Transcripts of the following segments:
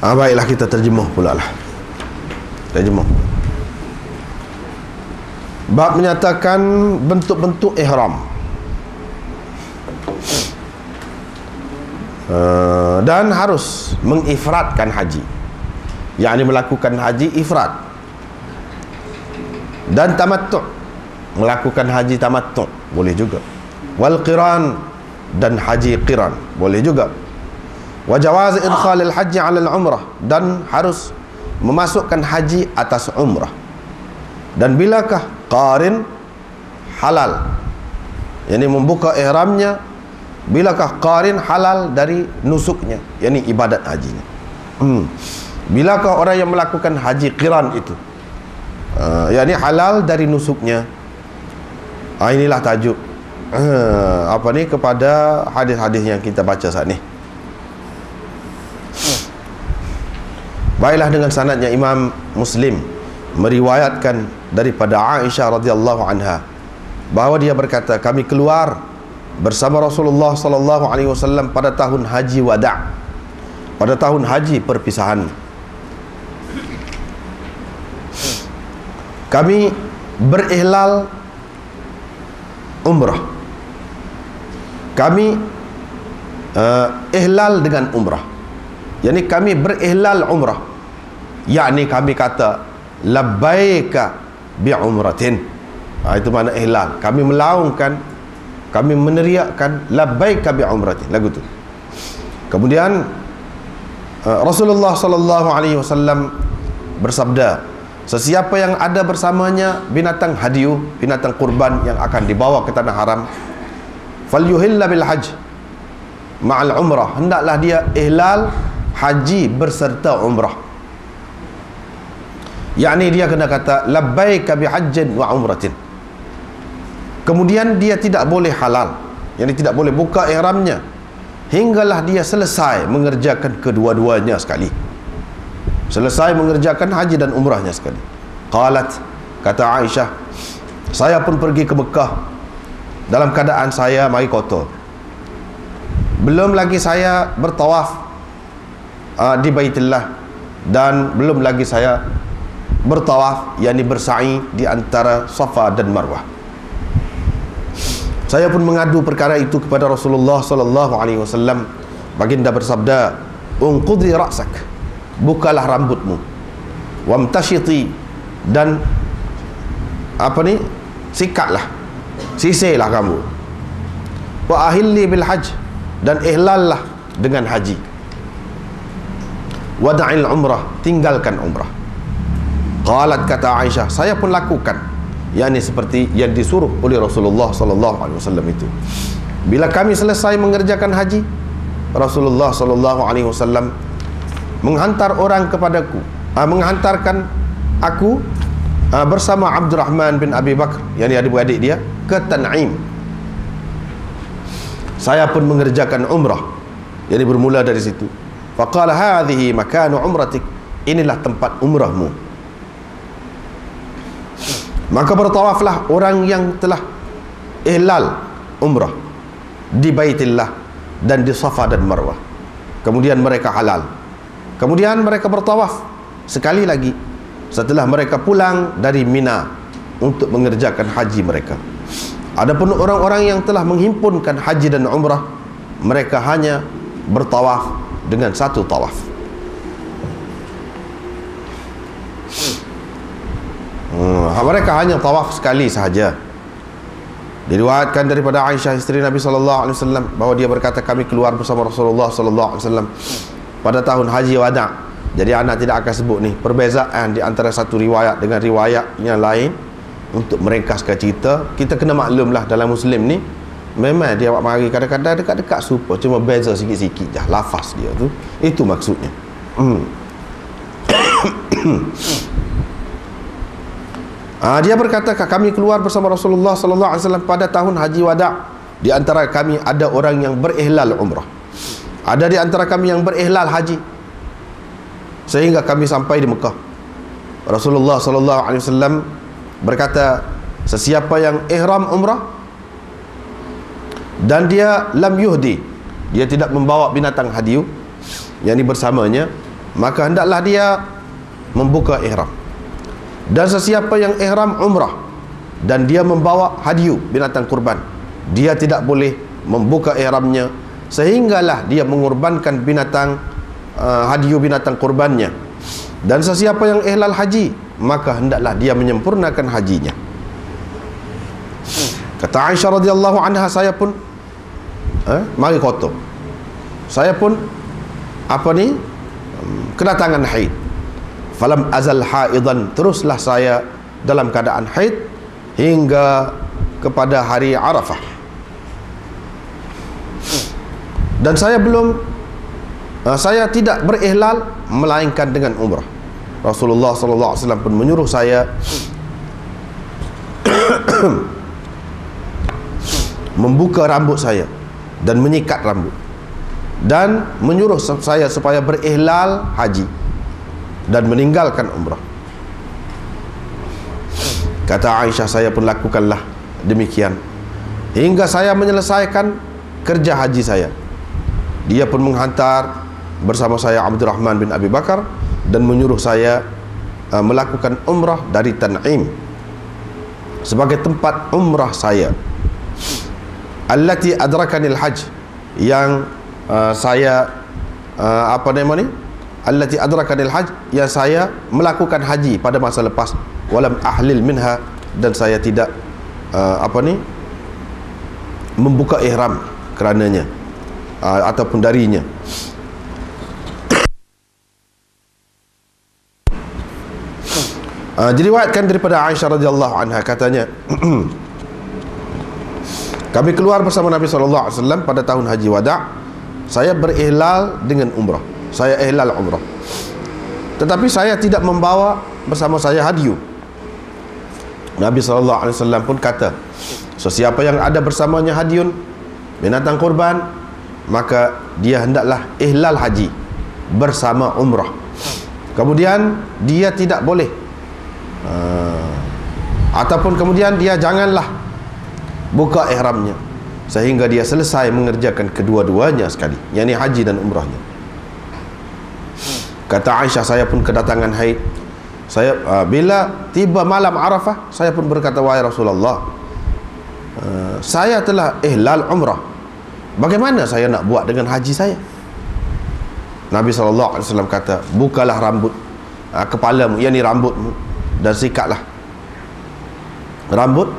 Baiklah, kita terjemah pula lah. Terjemah. Bab menyatakan bentuk-bentuk ihram. Dan harus mengifradkan haji, yakni melakukan haji ifrad, dan tamattu', melakukan haji tamattu' boleh juga, wal qiran, dan haji qiran boleh juga, wa jawaz idkhalil haji 'ala al-umrah, dan harus memasukkan haji atas umrah. Dan bilakah qarin halal, yakni membuka ihramnya, bilakah qarin halal dari nusuknya, yakni ibadat hajinya. Bilakah orang yang melakukan haji qiran itu yakni halal dari nusuknya. Inilah tajuk kepada hadis-hadis yang kita baca saat ni. Baiklah, dengan sanadnya Imam Muslim meriwayatkan daripada Aisyah radhiyallahu anha bahawa dia berkata, kami keluar bersama Rasulullah sallallahu alaihi wasallam pada tahun haji wada', pada tahun haji perpisahan. Kami berihlal umrah. Kami ihlal dengan umrah, yakni kami berihlal umrah, yakni kami kata labbaika bi umratin. Itu makna ihlal. Kami melaungkan, kami meneriakkan labbaika bi umratin, lagu tu. Kemudian Rasulullah sallallahu alaihi wasallam bersabda, sesiapa yang ada bersamanya binatang hadiyu, binatang kurban yang akan dibawa ke tanah haram, falyuhilla bil hajj ma'al umrah, hendaklah dia ihlal haji berserta umrah, yakni dia kena kata labbaika bi hajjin wa umratin. Kemudian dia tidak boleh halal, yakni tidak boleh buka ihramnya hinggalah dia selesai mengerjakan kedua-duanya sekali, selesai mengerjakan haji dan umrahnya sekali. Qalat, kata Aisyah, saya pun pergi ke Mekah dalam keadaan saya mari kotor, belum lagi saya bertawaf di Baitullah, dan belum lagi saya bertawaf, yakni bersa'i di antara Safa dan Marwah. Saya pun mengadu perkara itu kepada Rasulullah sallallahu alaihi wasallam. Baginda bersabda, unqudhi ra'sak, bukalah rambutmu, wamtashiti, dan sikatlah, sisirlah kamu, wa ahilli bil hajj, dan ihlallah dengan haji, wada'il umrah, tinggalkan umrah. Qalat, kata Aisyah, saya pun lakukan, yakni seperti yang disuruh oleh Rasulullah sallallahu alaihi wasallam itu. Bila kami selesai mengerjakan haji, Rasulullah sallallahu alaihi wasallam menghantar orang kepadaku, menghantarkan aku bersama Abdurrahman bin Abi Bakr, yang adik-beradik dia, ke Tan'im. Saya pun mengerjakan umrah, jadi bermula dari situ. Faqala hadhihi makanu umratik, inilah tempat umrahmu. Maka bertawaflah orang yang telah ihlal umrah di Baitillah dan di Safa dan Marwah. Kemudian mereka halal. Kemudian mereka bertawaf sekali lagi setelah mereka pulang dari Mina untuk mengerjakan haji mereka. Adapun orang-orang yang telah menghimpunkan haji dan umrah, mereka hanya bertawaf dengan satu tawaf. Mereka hanya tawaf sekali sahaja. Diriwayatkan daripada Aisyah isteri Nabi sallallahu alaihi wasallam bahawa dia berkata, kami keluar bersama Rasulullah sallallahu alaihi wasallam pada tahun haji wada'. Jadi anak tidak akan sebut ni perbezaan di antara satu riwayat dengan riwayat yang lain untuk meringkaskan cerita. Kita kena maklumlah dalam Muslim ni memang dia buat mari kadang-kadang dekat-dekat serupa, cuma beza sikit-sikit je lafaz dia tu. Itu maksudnya. Dia berkata, kami keluar bersama Rasulullah sallallahu alaihi wasallam pada tahun haji wada'. Di antara kami ada orang yang berihlal umrah, ada di antara kami yang berihlal haji, sehingga kami sampai di Mekah. Rasulullah sallallahu alaihi wasallam berkata, sesiapa yang ihram umrah dan dia lam yuhdi, dia tidak membawa binatang hadiu, yakni bersamanya, maka hendaklah dia membuka ihram. Dan sesiapa yang ihram umrah dan dia membawa hadiyu binatang kurban, dia tidak boleh membuka ihramnya sehinggalah dia mengorbankan binatang hadiyu binatang kurbannya. Dan sesiapa yang ihlal haji, maka hendaklah dia menyempurnakan hajinya. Kata Aisyah radhiyallahu anha, saya pun mari kotor, saya pun kedatangan haid. Falam azal haidan, teruslah saya dalam keadaan haid hingga kepada hari Arafah. Dan saya tidak berihlal melainkan dengan umrah. Rasulullah sallallahu alaihi wasallam pun menyuruh saya membuka rambut saya dan menyikat rambut, dan menyuruh saya supaya berihlal haji dan meninggalkan umrah. Kata Aisyah, saya pun lakukanlah demikian hingga saya menyelesaikan kerja haji saya. Dia pun menghantar bersama saya Abdurrahman bin Abi Bakar dan menyuruh saya melakukan umrah dari Tan'im sebagai tempat umrah saya. Allati adrakanil hajj, yang saya allati adrakanil hajj, yang saya melakukan haji pada masa lepas. Walam ahlil minha, dan saya tidak membuka ihram kerananya ataupun darinya. Diriwayatkan daripada Aisyah radhiyallahu anha, katanya kami keluar bersama Nabi SAW pada tahun Haji Wada'. Saya berihlal dengan umrah, saya ihlal umrah, tetapi saya tidak membawa bersama saya hadiyu. Nabi SAW pun kata, sesiapa yang ada bersamanya hadiyun binatang kurban, maka dia hendaklah ihlal haji bersama umrah. Kemudian dia tidak boleh ataupun kemudian dia janganlah buka ihramnya sehingga dia selesai mengerjakan kedua-duanya sekali, yakni haji dan umrahnya. Kata Aisyah, saya pun kedatangan haid. Saya bila tiba malam Arafah, saya pun berkata, wahai Rasulullah, saya telah ihlal umrah, bagaimana saya nak buat dengan haji saya? Nabi SAW kata, bukalah rambut kepalamu, yakni rambutmu, dan sikatlah rambut.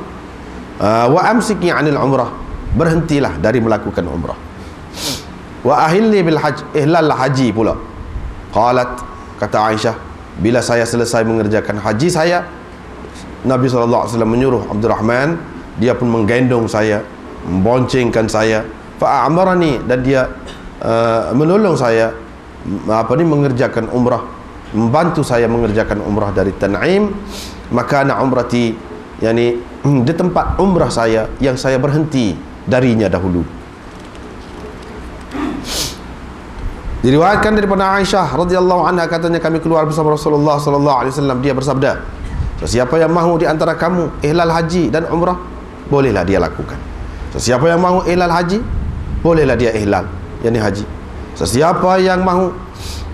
Wa amsiki 'anil umrah, berhentilah dari melakukan umrah. Wa ahilli bil hajj, ihlal haji pula. Qalat, kata Aisyah, bila saya selesai mengerjakan haji saya, Nabi SAW menyuruh Abdurrahman, dia pun menggendong saya, memboncengkan saya, fa'amarani, dan dia menolong saya mengerjakan umrah, membantu saya mengerjakan umrah dari Tan'im. Maka ana umrati, yakni di tempat umrah saya yang saya berhenti darinya dahulu. Diriwayatkan daripada Aisyah radhiyallahu anha, katanya kami keluar bersama Rasulullah sallallahu alaihi wasallam. Dia bersabda, sesiapa yang mahu di antara kamu ihlal haji dan umrah, bolehlah dia lakukan. Sesiapa yang mahu ihlal haji, bolehlah dia ihlal, yakni haji. Sesiapa yang mahu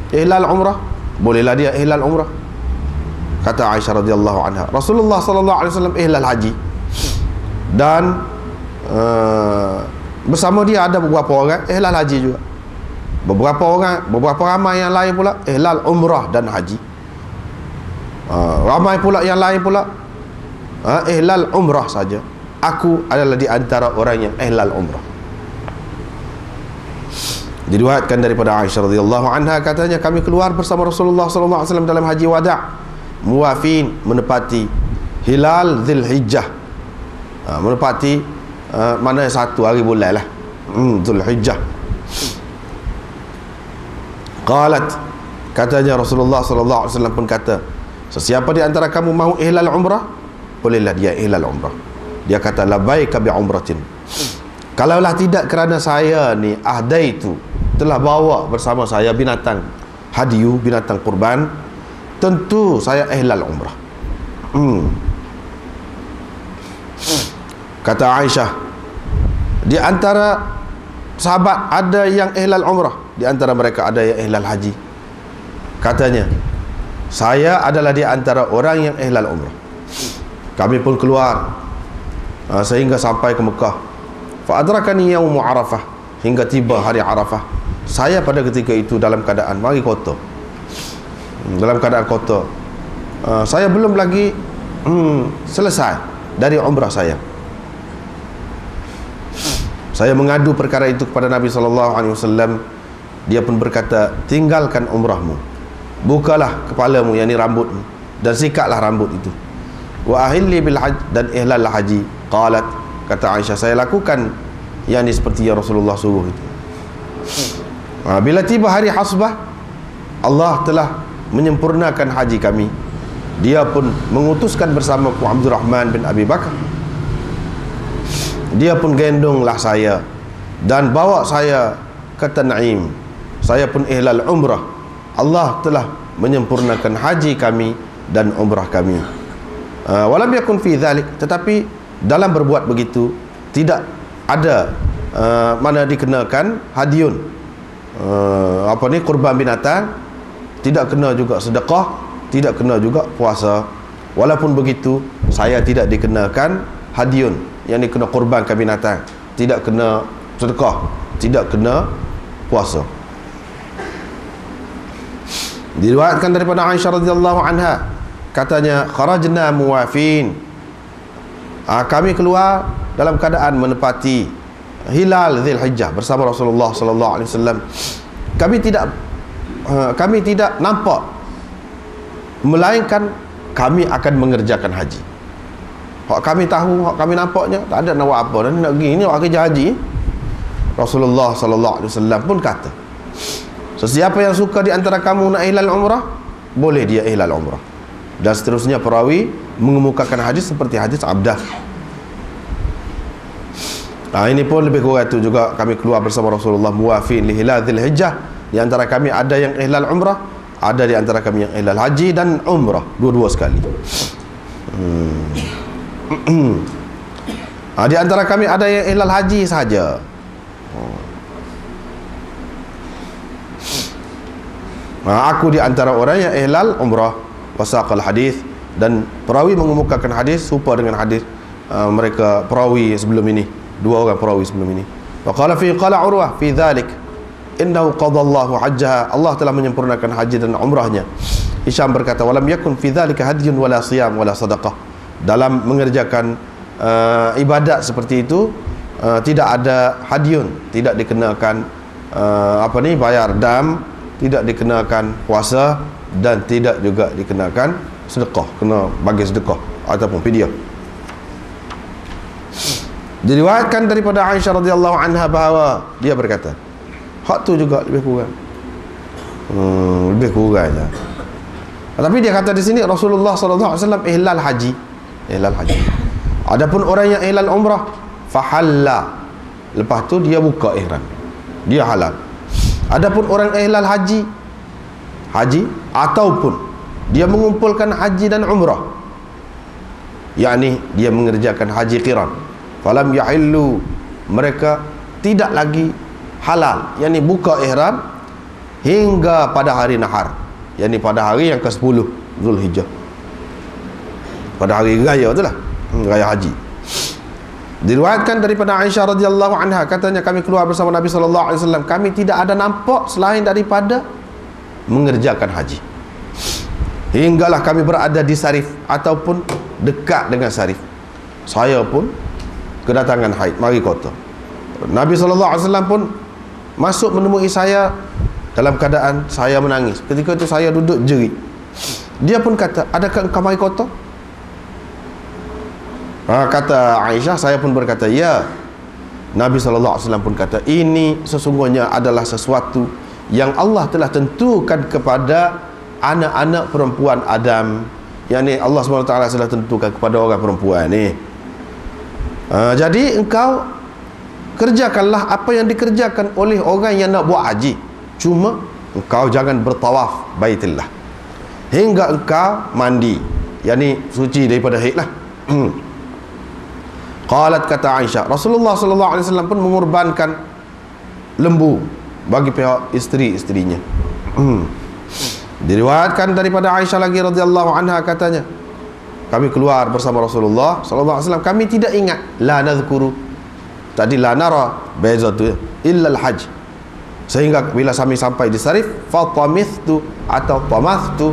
ihlal umrah, bolehlah dia ihlal umrah. Kata Aisyah radhiyallahu anha, Rasulullah sallallahu alaihi wasallam ihlal haji, dan bersama dia ada beberapa orang ihlal haji juga. Beberapa ramai yang lain pula ihlal umrah dan haji. Ramai pula yang lain pula ihlal umrah saja. Aku adalah di antara orang yang ihlal umrah. Diriwayatkan daripada Aisyah radhiyallahu anha, katanya kami keluar bersama Rasulullah sallallahu alaihi wasallam dalam haji wada', muwafin, menepati hilal Zulhijjah, menepati mana satu hari bulan lah, Zulhijjah. Qalat, katanya Rasulullah sallallahu alaihi wasallam pun kata, sesiapa di antara kamu mahu ihlal umrah, bolehlah dia ihlal umrah. Dia kata, labbaika bi umratin. Kalaulah tidak kerana saya ni ahdaitu, telah bawa bersama saya binatang hadiyu, binatang kurban, tentu saya ihlal umrah. Kata Aisyah, di antara sahabat ada yang ihlal umrah, di antara mereka ada yang ihlal haji. Katanya, saya adalah di antara orang yang ihlal umrah. Kami pun keluar sehingga sampai ke Mekah. Fa adrakani yaum Arafah, hingga tiba hari Arafah. Saya pada ketika itu dalam keadaan mari kotor. Dalam keadaan kotor. Saya belum lagi selesai dari umrah saya. Saya mengadu perkara itu kepada Nabi SAW. Dia pun berkata, tinggalkan umrahmu, bukalah kepalamu, yakni rambutmu, dan sikatlah rambut itu. Wa ahilli bil hajj, dan ihlal haji. Qalat, kata Aisyah, saya lakukan yakni seperti yang Rasulullah suruh itu. Bila tiba hari hasbah, Allah telah menyempurnakan haji kami. Dia pun mengutuskan bersama Abdurrahman bin Abi Bakar. Dia pun gendonglah saya dan bawa saya ke Tan'im. Saya pun ihlal umrah. Allah telah menyempurnakan haji kami dan umrah kami. Walam yakun fi dhalik, tetapi dalam berbuat begitu tidak ada mana dikenakan hadiun, kurban binatang, tidak kena juga sedekah, tidak kena juga puasa. Walaupun begitu, saya tidak dikenakan hadiun, yang kena kurbankan binatang, tidak kena sedekah, tidak kena puasa. Diriwayatkan daripada Aisyah radhiyallahu anha, katanya, kharajna muwafin, kami keluar dalam keadaan menepati hilal Dzulhijjah bersama Rasulullah sallallahu alaihi wasallam. Kami tidak nampak, melainkan kami akan mengerjakan haji. Hak kami tahu, hak kami nampaknya tak ada nak buat apa, dan nak pergi ni buat kerja haji. Rasulullah sallallahu alaihi wasallam pun kata, sesiapa yang suka di antara kamu nak ihlal umrah, boleh dia ihlal umrah. Dan seterusnya perawi mengemukakan hadis seperti hadis Abdah. Ini pun lebih kurang itu juga, kami keluar bersama Rasulullah muwafin li hilal Dzulhijjah. Di antara kami ada yang ihlal umrah, ada di antara kami yang ihlal haji dan umrah, dua-dua sekali. Di antara kami ada yang ihlal haji sahaja. Aku di antara orang yang ihlal umrah. Wasaqal hadis, dan perawi mengemukakan hadis serupa dengan hadis mereka perawi sebelum ini, dua orang perawi sebelum ini. Wa qala Urwah fi dzalik innahu qadallahu hajjaha, Allah telah menyempurnakan haji dan umrahnya. Hisham berkata, walam yakun fi dzalika hadyun wala siyam wala sadaqah. Dalam mengerjakan ibadat seperti itu tidak ada hadyun, tidak dikenakan bayar dam, tidak dikenakan puasa, dan tidak juga dikenakan sedekah, kena bagi sedekah ataupun fidyah. Diriwayatkan daripada Aisyah radhiyallahu anha bahawa dia berkata, hak tu juga lebih kurang, lebih kurang lah. Tapi dia kata di sini Rasulullah sallallahu alaihi wasallam ihlal haji. Adapun orang yang ihlal umrah, fahalla, lepas tu dia buka ihram, dia halal. Adapun orang ihlal haji ataupun dia mengumpulkan haji dan umrah, yakni dia mengerjakan haji qiran, falam yahillu, mereka tidak lagi halal, yakni buka ihram hingga pada hari nahar, yakni pada hari yang ke-10 Zulhijjah, pada hari raya itulah, raya haji. Diriwayatkan daripada Aisyah radhiyallahu anha, katanya kami keluar bersama Nabi sallallahu alaihi wasallam, kami tidak ada nampak selain daripada mengerjakan haji, hinggalah kami berada di Sarif ataupun dekat dengan Sarif. Saya pun kedatangan haid, mari kota. Nabi SAW pun masuk menemui saya dalam keadaan saya menangis. Ketika itu saya duduk jerit. Dia pun kata, adakah engkau mari kota? Kata Aisyah, saya pun berkata, ya. Nabi SAW pun kata, ini sesungguhnya adalah sesuatu yang Allah telah tentukan kepada anak-anak perempuan Adam, yakni Allah SWT telah tentukan kepada orang perempuan ni. Jadi engkau kerjakanlah apa yang dikerjakan oleh orang yang nak buat haji, cuma engkau jangan bertawaf Baitullah hingga engkau mandi, yakni suci daripada haid lah. Qalat, kata Aisyah, Rasulullah SAW pun mengorbankan lembu bagi pihak isteri-isterinya. Diriwayatkan daripada Aisyah lagi radhiyallahu anha, katanya, kami keluar bersama Rasulullah sallallahu alaihi wasallam, kami tidak ingat, la nadhkuru, tadi la nara, beza tu, illa al-hajj, sehingga bila kami sampai di Sarif, fatamithtu atau tamathtu,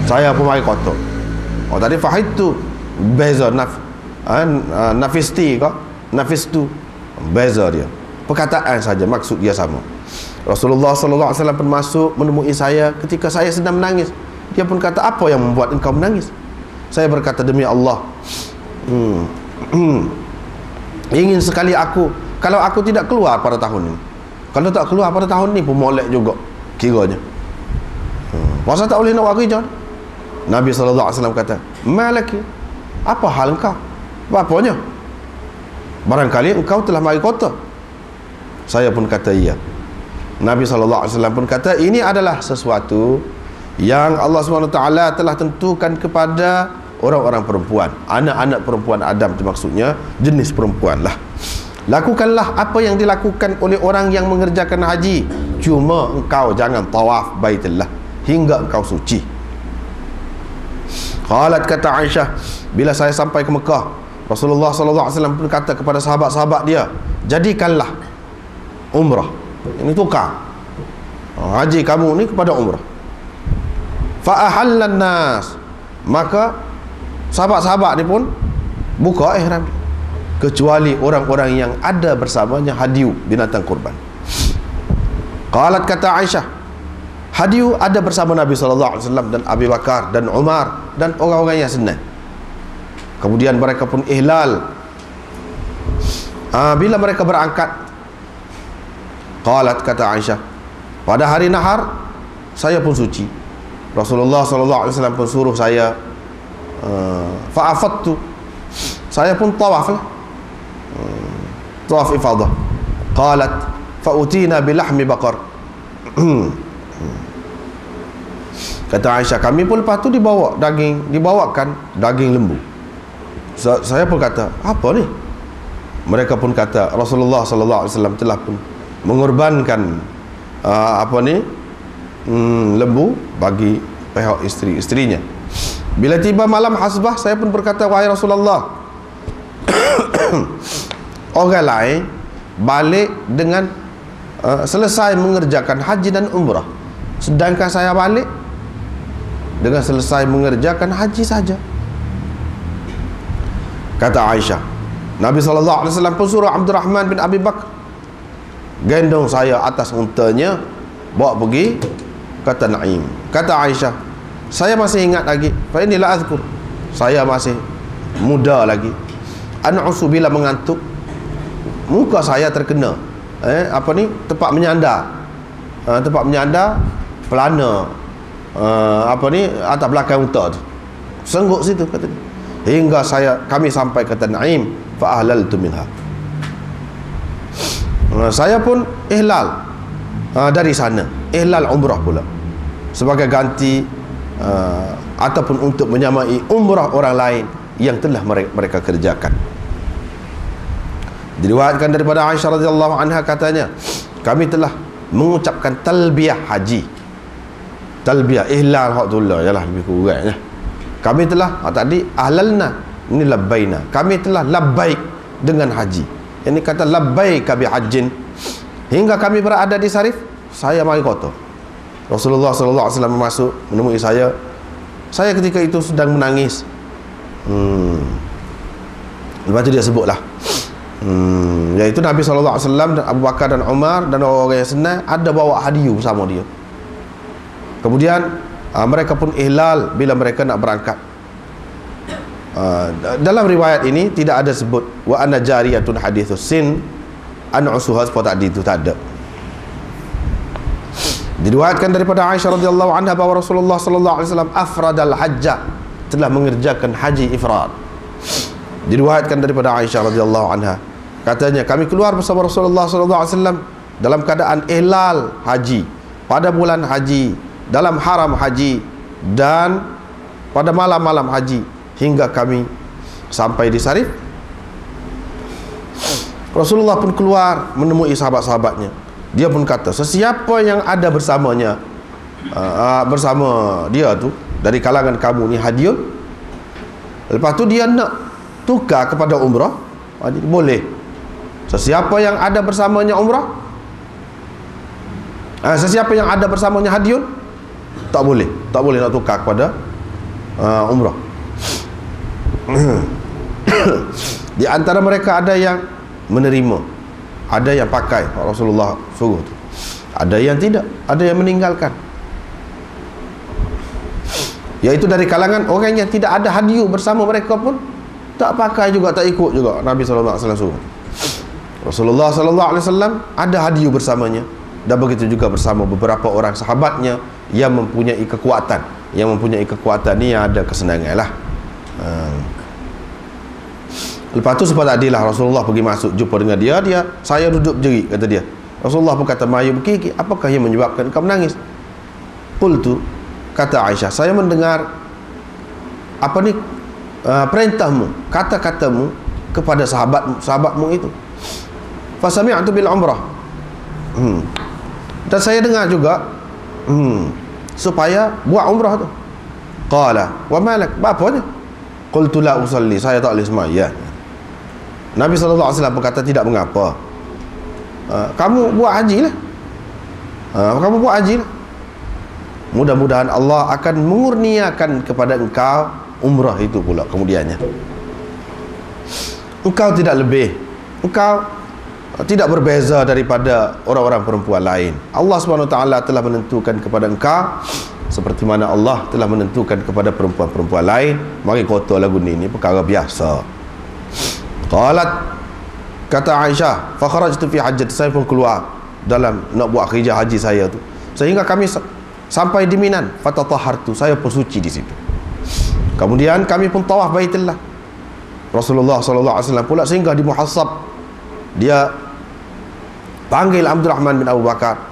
saya pun mari kotor. Oh, tadi fahidtu, beza nafisti kok, nafistu, beza dia, perkataan saja, maksud dia sama. Rasulullah sallallahu alaihi wasallam pun masuk menemui saya ketika saya sedang menangis. Dia pun kata, apa yang membuat engkau menangis? Saya berkata, demi Allah, ingin sekali aku, kalau aku tidak keluar pada tahun ini, kalau tak keluar pada tahun ini pun molek juga kiranya. Masa tak boleh nak wari John. Nabi sallallahu alaihi wasallam kata, malaki, apa hal engkau? Apanya? Barangkali engkau telah mari kota. Saya pun kata iya. Nabi SAW pun kata, ini adalah sesuatu yang Allah SWT telah tentukan kepada orang-orang perempuan, anak-anak perempuan Adam, itu maksudnya jenis perempuan lah. Lakukanlah apa yang dilakukan oleh orang yang mengerjakan haji, cuma engkau jangan tawaf baitullah hingga engkau suci. Qalat, kata Aisyah, bila saya sampai ke Mekah, Rasulullah SAW pun kata kepada sahabat-sahabat dia, jadikanlah umrah, ini tukar haji kamu ni kepada umrah. Fa'ahallan nas, maka sahabat-sahabat ni pun buka ihram, kecuali orang-orang yang ada bersamanya hadiu, binatang kurban. Qalat, kata Aisyah, hadiu ada bersama Nabi SAW dan Abu Bakar dan Umar dan orang-orang yang senang. Kemudian mereka pun ihlal. Bila mereka berangkat, qalat, kata Aisyah, pada hari nahar saya pun suci. Rasulullah SAW pun suruh saya fa'afattu, saya pun tawaf lah, tawaf ifadah. Qalat, fa'utina bilahmi baqar. Kata Aisyah, kami pun lepas tu dibawakan daging lembu. Saya pun kata, apa ni? Mereka pun kata, Rasulullah SAW telah pun mengorbankan lembu bagi pihak isteri-isterinya. Bila tiba malam hasbah, saya pun berkata, wahai Rasulullah, orang lain balik dengan selesai mengerjakan haji dan umrah, sedangkan saya balik dengan selesai mengerjakan haji saja. Kata Aisyah, Nabi SAW pun suruh Abdurrahman bin Abi Bakar gendong saya atas untanya, bawa pergi ke Tan'im. Kata Aisyah, saya masih ingat lagi, fa inilah azkur, saya masih muda lagi, an'usu, bila mengantuk muka saya terkena tempat menyandar, pelana atas belakang unta tu, sengguk situ, kata dia, hingga kami sampai ke Tan'im, fa ahlaltu minha. Saya pun ihlal dari sana, ihlal umrah pula, sebagai ganti ataupun untuk menyamai umrah orang lain yang telah mereka kerjakan. Diriwayatkan daripada Aisyah radhiyallahu anha, katanya, kami telah mengucapkan talbiyah haji, talbiyah ihlal hak tullah yalah lebih kurangnya. Kami telah tadi ahlalna, ini labbaina, kami telah labbaik dengan haji. Ini kata labbaika bi hajjin, hingga kami berada di Sarif, saya mari kota. Rasulullah SAW masuk menemui saya. Saya ketika itu sedang menangis. Lepas itu dia sebutlah, iaitu Nabi SAW dan Abu Bakar dan Umar dan orang-orang yang senang ada bawa hadiu bersama dia. Kemudian mereka pun ihlal bila mereka nak berangkat. Dalam riwayat ini tidak ada sebut wa anna jariyatun hadithus sin an usuha, tadi itu tak ada. Diriwayatkan daripada Aisyah radhiyallahu anha bahawa Rasulullah sallallahu alaihi wasallam afradal hajja, telah mengerjakan haji ifrad. Diriwayatkan daripada Aisyah radhiyallahu anha, katanya, kami keluar bersama Rasulullah sallallahu alaihi wasallam dalam keadaan ihlal haji, pada bulan haji, dalam haram haji, dan pada malam-malam haji, hingga kami sampai di Sarif. Rasulullah pun keluar menemui sahabat-sahabatnya. Dia pun kata, sesiapa yang ada bersamanya bersama dia tu dari kalangan kamu ni hadiun, lepas tu dia nak tukar kepada umrah, boleh. Sesiapa yang ada bersamanya umrah, sesiapa yang ada bersamanya hadiun, tak boleh nak tukar kepada umrah. Di antara mereka ada yang menerima, ada yang pakai Rasulullah suruh tu, ada yang tidak, ada yang meninggalkan, iaitu dari kalangan orang yang tidak ada hadiu bersama mereka pun tak pakai juga, tak ikut juga Nabi SAW suruh. Rasulullah SAW ada hadiu bersamanya, dan begitu juga bersama beberapa orang sahabatnya yang mempunyai kekuatan. Yang mempunyai kekuatan ni yang ada kesenangan lah. Lepas tu sebab tadilah Rasulullah pergi masuk jumpa dengan dia, saya duduk jerit, kata dia. Rasulullah pun kata, "Ma yubkiki, apakah yang menyebabkan kau menangis?" Qultu, kata Aisyah, saya mendengar apa ni, perintahmu, kata-katamu kepada sahabatmu itu. Fasami'tu bil umrah. Dan saya dengar juga supaya buat umrah tu. Qala, "Wa malak?" Bapanya? Qultu la usalli, saya tak boleh sembahyang. Nabi SAW berkata, tidak mengapa. Kamu buat haji lah. Kamu buat haji lah. Mudah-mudahan Allah akan mengurniakan kepada engkau umrah itu pula kemudiannya. Engkau tidak lebih, engkau tidak berbeza daripada orang-orang perempuan lain. Allah SWT telah menentukan kepada engkau seperti mana Allah telah menentukan kepada perempuan-perempuan lain. Mari kota lagu ni perkara biasa. Qalat, kata Aisyah, fa kharajtu fi hajjat, saya pun keluar dalam nak buat kerja haji saya tu, sehingga kami sampai di Minan. Fatatahartu, saya pun suci di situ. Kemudian kami pun tawaf Baitullah. Rasulullah SAW pula singgah di Muhassab. Dia panggil Abdurrahman bin Abu Bakar.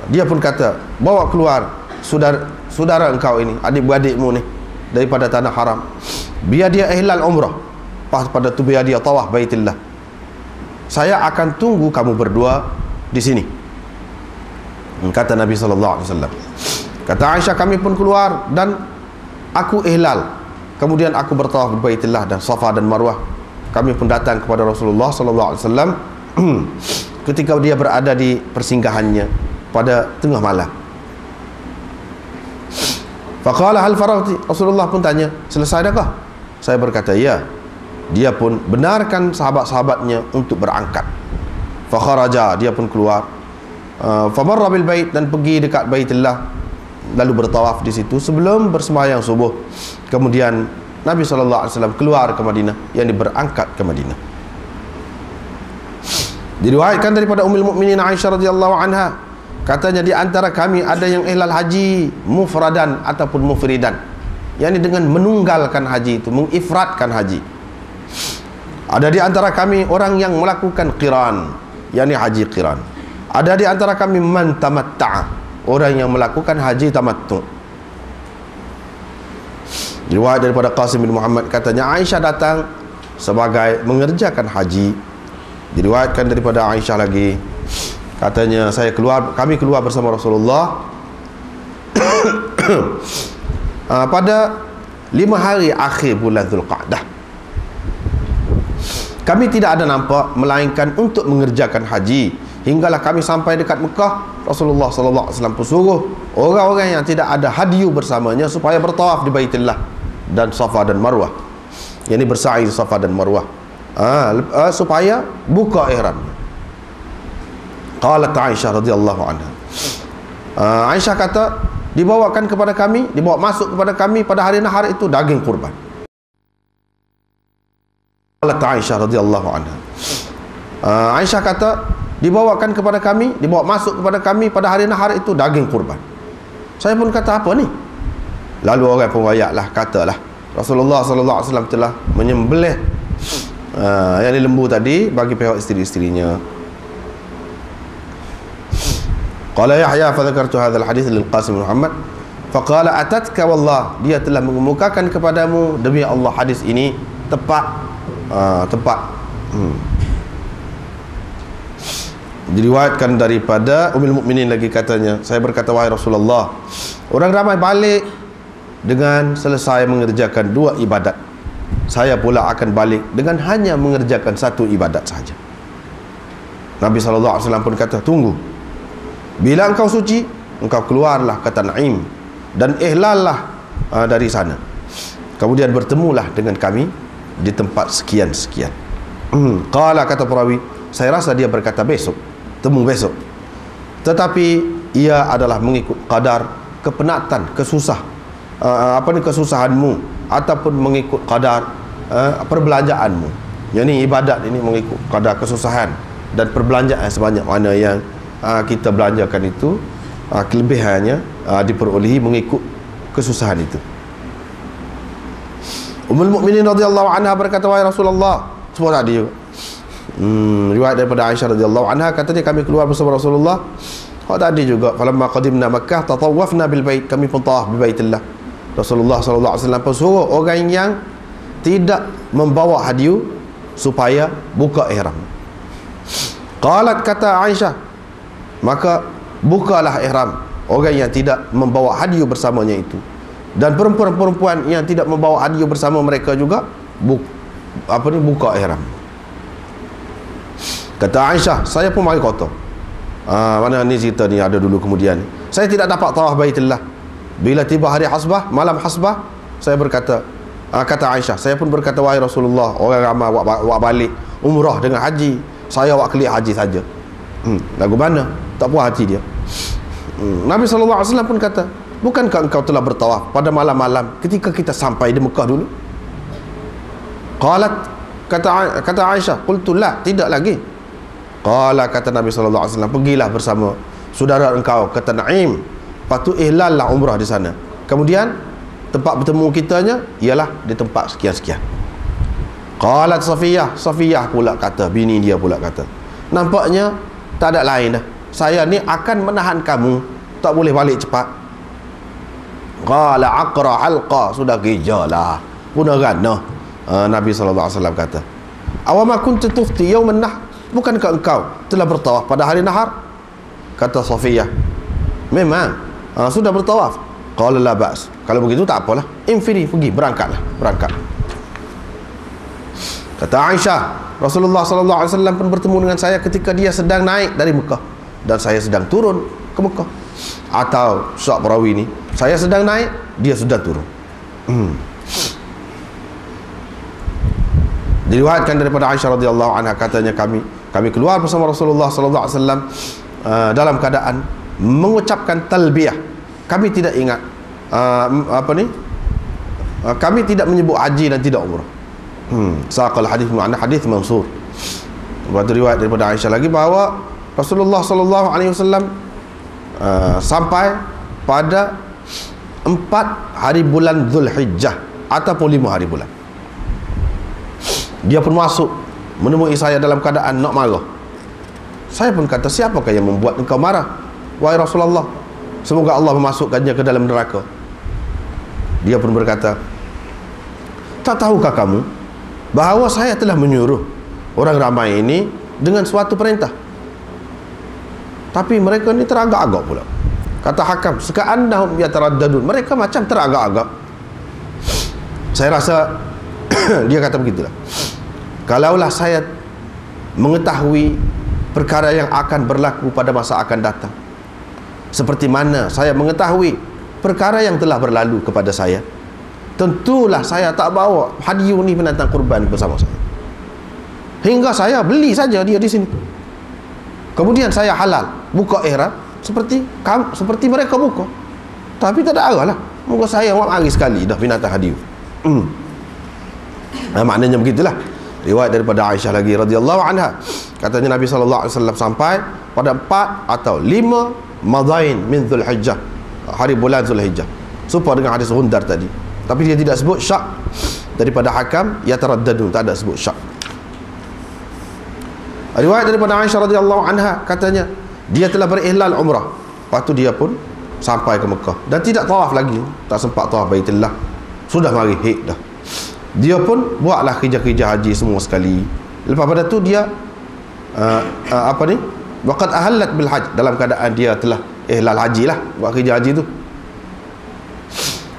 Dia pun kata, bawa keluar saudara engkau ini, adik-beradikmu ni daripada tanah haram, biar dia ihlal umrah. Pas pada tu biar dia tawaf Baitullah. Saya akan tunggu kamu berdua di sini, kata Nabi SAW. Kata Aisyah, kami pun keluar dan aku ihlal. Kemudian aku bertawaf di Baitullah dan Safa dan Marwah. Kami pun datang kepada Rasulullah SAW ketika dia berada di persinggahannya pada tengah malam. Faqala hal faragti, Rasulullah pun tanya, selesai dah kah? Saya berkata, ya. Dia pun benarkan sahabat-sahabatnya untuk berangkat. Fakharaja, dia pun keluar. Famarra bil bait, dan pergi dekat Baitullah, lalu bertawaf di situ sebelum bersembahyang subuh. Kemudian Nabi SAW keluar ke Madinah, yang berangkat ke Madinah. Diriwayatkan daripada Ummul Mukminin Aisyah radhiyallahu anha, katanya di antara kami ada yang ihlal haji mufradan ataupun mufridan, yakni dengan menunggalkan haji itu, mengifradkan haji. Ada di antara kami orang yang melakukan qiran, yakni haji qiran. Ada di antara kami man tamatta'a, orang yang melakukan haji tamattu'. Riwayat daripada Qasim bin Muhammad, katanya Aisyah datang sebagai mengerjakan haji. Diriwayatkan daripada Aisyah lagi, katanya kami keluar bersama Rasulullah pada 5 hari akhir bulan Zulqa'dah. Kami tidak ada nampak melainkan untuk mengerjakan haji. Hinggalah kami sampai dekat Mekah. Rasulullah SAW pun suruh orang-orang yang tidak ada hadiu bersamanya supaya bertawaf di Baitullah dan Safa dan Marwah, yakni bersa'i di Safa dan Marwah, supaya buka ihram. Qalat Aisyah radhiyallahu anha, Aisyah kata, dibawa masuk kepada kami pada hari nahar itu daging kurban. Qalat Aisyah radhiyallahu anha, Aisyah kata, dibawa masuk kepada kami pada hari nahar itu daging kurban. Saya pun kata, apa ni? Lalu orang pun ayatlah, katalah Rasulullah SAW telah menyembelih yang lembu tadi bagi pihak isteri-isterinya. Qala Yahya fa dzakartu hadzal hadits lil Qasim bin Muhammad faqala atatka wallah, dia telah mengemukakan kepadamu demi Allah hadis ini tepat. Diriwayatkan daripada Ummul Mukminin lagi katanya, saya berkata, wahai Rasulullah, orang ramai balik dengan selesai mengerjakan 2 ibadat. Saya pula akan balik dengan hanya mengerjakan 1 ibadat sahaja. Nabi SAW pun kata, tunggu. Bila engkau suci, engkau keluarlah ke Tan'im dan ihlallah dari sana. Kemudian bertemulah dengan kami di tempat sekian-sekian. Qala, kata perawi, saya rasa dia berkata besok, temu besok. Tetapi ia adalah mengikut qadar kepenatan, kesusahanmu, ataupun mengikut qadar perbelanjaanmu. Yang ni ibadat ini mengikut qadar kesusahan dan perbelanjaan sebanyak mana yang kita belanjakan itu, kelebihannya diperolehi mengikut kesusahan itu. Ummul Mukminin radhiyallahu anha berkata, wahai Rasulullah, semua tadi juga. Riwayat daripada Aisyah radhiyallahu anha, katanya kami keluar bersama Rasulullah. Tadi juga, falamma qadimna Makkah tatawafna bil bait, kami pun tawaf bi baitillah. Rasulullah sallallahu alaihi wasallam suruh orang yang tidak membawa hadiah supaya buka ihram. Qalat, kata Aisyah, maka bukalah ihram orang yang tidak membawa hadiah bersamanya itu, dan perempuan-perempuan yang tidak membawa hadiah bersama mereka juga buka ihram. Kata Aisyah, saya pun mari kota. Mana ni cerita ni ada dulu kemudian. Saya tidak dapat tawaf Baitillah. Bila tiba hari hasbah, malam hasbah, saya berkata, kata Aisyah, saya pun berkata, wahai Rasulullah, orang ramai awak balik umrah dengan haji, saya awak kelik haji saja. Lagu mana? Tak puas hati dia. Nabi SAW pun kata, bukankah engkau telah bertawaf pada malam-malam ketika kita sampai di Mekah dulu? Qalat, kata Aisyah, qultu la, tidak lagi. Qala, kata Nabi SAW, pergilah bersama saudara engkau ke Tan'im, lepas tu ihlallah umrah di sana. Kemudian tempat bertemu kitanya ialah di tempat sekian-sekian. Qalat Safiyah pula kata, bini dia pula kata, nampaknya tak ada lain dah, saya ni akan menahan kamu, tak boleh balik cepat. Qala aqra halqa, sudah gejalah punah gana. Nabi SAW kata, awama kuntu tufti yawman nah, bukankah engkau telah bertawaf pada hari nahar? Kata Safiyah, memang sudah bertawaf. Qala la ba's, kalau begitu tak apalah, infiri, pergi, berangkat. Kata Aisyah, Rasulullah SAW pun bertemu dengan saya ketika dia sedang naik dari Mekah dan saya sedang turun ke Mekah. Atau syak perawi ni, saya sedang naik, dia sudah turun. Diriwayatkan daripada Aisyah radhiyallahu anha, katanya kami keluar bersama Rasulullah sallallahu alaihi wasallam dalam keadaan mengucapkan talbiyah. Kami tidak ingat kami tidak menyebut haji dan tidak umrah. Saqal hadis makna hadis mansur. Ada riwayat daripada Aisyah lagi bahawa Rasulullah sallallahu alaihi wasallam sampai pada 4 hari bulan Zulhijjah ataupun 5 hari bulan. Dia pun masuk menemui saya dalam keadaan nak marah. Saya pun kata, siapakah yang membuat engkau marah, wahai Rasulullah? Semoga Allah memasukkannya ke dalam neraka. Dia pun berkata, tak tahukah kamu bahawa saya telah menyuruh orang ramai ini dengan suatu perintah, tapi mereka ni teragak-agak pula. Kata Hakam, seka'annahum yataraddadun, mereka macam teragak-agak. Saya rasa dia kata begitulah, kalaulah saya mengetahui perkara yang akan berlaku pada masa akan datang, seperti mana saya mengetahui perkara yang telah berlalu kepada saya, tentulah saya tak bawa hadiah ni binatang kurban bersama saya, hingga saya beli saja dia di sini. Kemudian saya halal buka ihram seperti mereka buka, tapi tak ada arah lah. Moga saya mari sekali dah binatang hadiah. Maknanya begitulah. Riwayat daripada Aisyah lagi radhiyallahu anha, katanya Nabi sallallahu alaihi wasallam sampai pada 4 atau 5 madain min Zulhijjah, hari bulan Zulhijjah, serupa dengan hadis Hundar tadi, tapi dia tidak sebut syak. Daripada Hakam yataraddadun, tak ada sebut syak. Riwayat daripada Aisyah radhiyallahu anha, katanya dia telah berihlal umrah, lepas tu dia pun sampai ke Mekah dan tidak tawaf lagi, tak sempat tawaf Baitillah, sudah mari hik dah. Dia pun buatlah kerja-kerja haji semua sekali. Lepas pada tu dia Waqad ahallat bil hajj, dalam keadaan dia telah ihlal haji lah, buat kerja haji tu.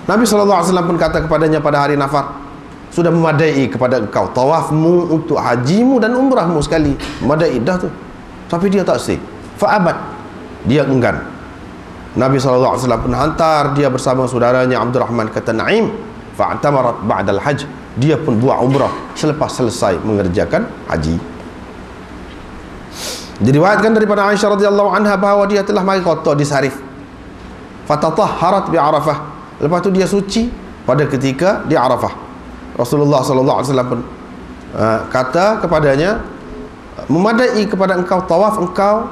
Nabi SAW pun kata kepadanya pada hari Nafar, sudah memadai kepada engkau tawafmu untuk hajimu dan umrahmu sekali, memadai dah tu. Tapi dia tak say, fa'abad, dia enggan. Nabi SAW pun hantar dia bersama saudaranya Abdurrahman ke Tan'im, fa'tamarat ba'dal hajj, dia pun buat umrah selepas selesai mengerjakan haji. Diriwayatkan daripada Aisyah radhiyallahu anha bahawa dia telah mari kota di Sarif, fatatahharat bi Arafah, lepas tu dia suci pada ketika di Arafah. Rasulullah sallallahu alaihi wasallam pun kata kepadanya, memadai kepada engkau tawaf engkau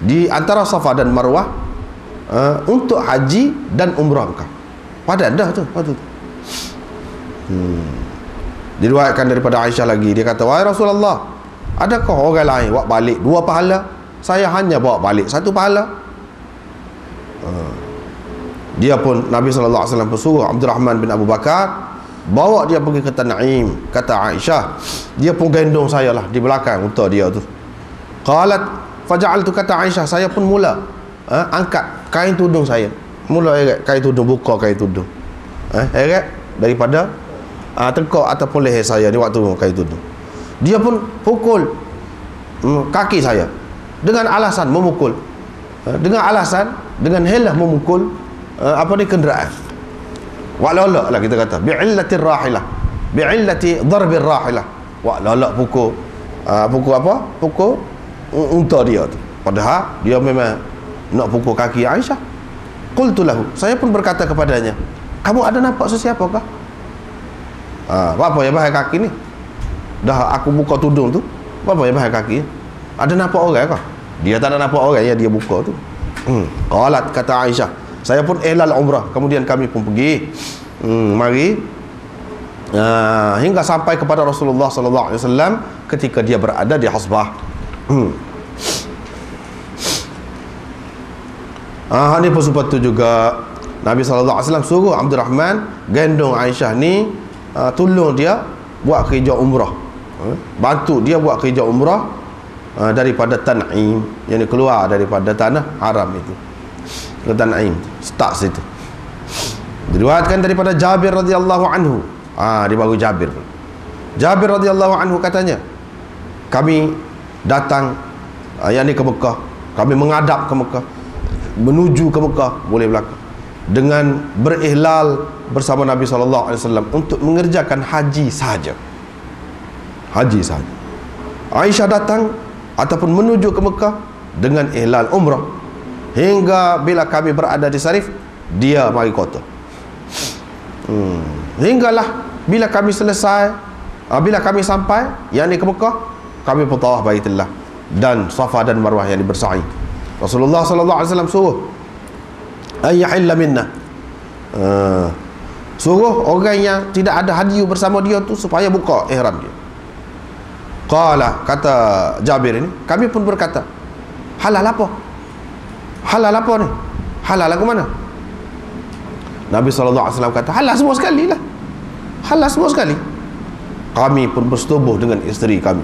di antara Safa dan Marwah untuk haji dan umrah engkau. Pada dah tu waktu tu. Diriwayatkan daripada Aisyah lagi, dia kata, wahai Rasulullah, adakah orang lain buat balik 2 pahala? Saya hanya bawa balik 1 pahala. Dia pun, Nabi SAW pun suruh Abdurrahman bin Abu Bakar bawa dia pergi ke Tan'im. Kata Aisyah, dia pun gendong saya lah di belakang unta dia tu. Qalat faja'altu, kata Aisyah, saya pun mula angkat kain tudung saya, mula eret kain tudung, buka kain tudung, eret daripada tengkok ataupun leher saya ni waktu kain tudung. Dia pun pukul kaki saya dengan alasan memukul, dengan alasan, dengan helah memukul kenderaan. Wak lolak lah kita kata, bi'illati rahilah, bi'illati darbir rahilah. Wak lolak pukul apa? Pukul unta dia tu. Padahal dia memang nak pukul kaki Aisyah. Qultu lahu, saya pun berkata kepadanya, kamu ada nampak sesiapa kah? Apa yang bahaya kaki ni? Dah aku buka tudung tu, apa yang bahaya kaki? Ada nampak orang kah? Dia tak ada nampak orang yang dia buka tu. Qalat, kata Aisyah, saya pun ihlal umrah, kemudian kami pun pergi mari hingga sampai kepada Rasulullah sallallahu alaihi wasallam ketika dia berada di Hasbah. Ini pun sebab tu juga Nabi sallallahu alaihi wasallam suruh Abdurrahman gendong Aisyah ni, tolong dia buat kerja umrah, bantu dia buat kerja umrah daripada Tan'im, yang keluar daripada tanah haram itu ke Tan'im, start situ. Diriwayatkan daripada Jabir radhiyallahu anhu, dia baru Jabir. Jabir radhiyallahu anhu katanya, kami datang yang ni ke Mekah, kami menghadap ke Mekah, menuju ke Mekah, boleh belakang, dengan berihlal bersama Nabi SAW untuk mengerjakan haji sahaja. Haji sahaja. Aisyah datang ataupun menuju ke Mekah dengan ihlal umrah, hingga bila kami berada di Sarif, dia mari kota. Hinggalah bila kami selesai, bila kami sampai yang ni ke Mekah, kami pun tawaf Baitullah dan Safa dan Marwah yang bersa'i. Rasulullah SAW suruh ayyahilla minna, suruh orang yang tidak ada hadiyu bersama dia tu supaya buka ihram dia. Qala, kata Jabir ini, kami pun berkata, halal apa? Halal apa ni? Halal aku mana? Nabi SAW kata, halal semua sekali lah, halal semua sekali. Kami pun bersetubuh dengan isteri kami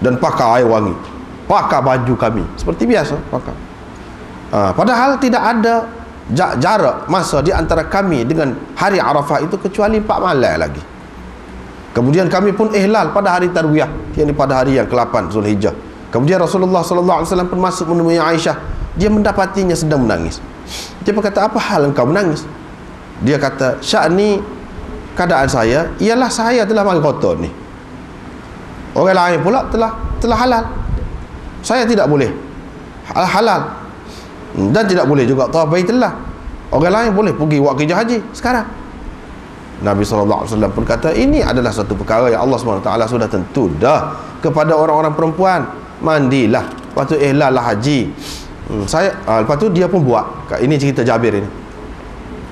dan pakai air wangi, pakai baju kami seperti biasa pakai. Padahal tidak ada jarak masa di antara kami dengan hari Arafah itu kecuali 4 malam lagi. Kemudian kami pun ihlal pada hari Tarwiyah, yakni pada hari yang ke-8 Zulhijjah. Kemudian Rasulullah SAW pun masuk menemui Aisyah. Dia mendapatinya sedang menangis. Dia berkata, apa hal engkau menangis? Dia kata, sya'ni, keadaan saya ialah saya telah mari kota ni, orang lain pula telah halal, saya tidak boleh halal dan tidak boleh juga tawaf Baitullah. Orang lain boleh pergi buat kerja haji sekarang. Nabi SAW pun kata, ini adalah satu perkara yang Allah SWT sudah tentu dah kepada orang-orang perempuan. Mandilah, lepas tu ihlal lah haji. Lepas tu dia pun buat. Ini cerita Jabir ini.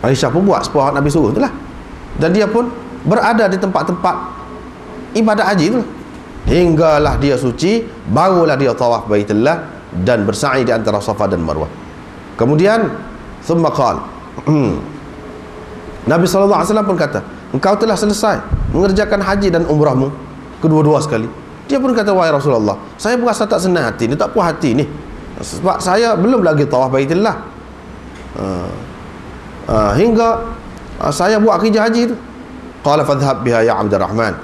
Aisyah pun buat sepuas Nabi suruh tu lah. Dan dia pun berada di tempat-tempat ibadat haji tu lah. Hinggalah dia suci, barulah dia tawaf Baitullah dan bersa'i di antara Safa dan Marwah. Kemudian thumma qala, Nabi SAW pun kata, engkau telah selesai mengerjakan haji dan umrahmu kedua-dua sekali. Dia pun kata, wahai Rasulullah, saya berasa tak senang hati ni, tak puas hati ni, sebab saya belum lagi tawaf Baitullah. Hingga saya buat kerja haji tu. Qala fadhhab biha ya Abdurrahman.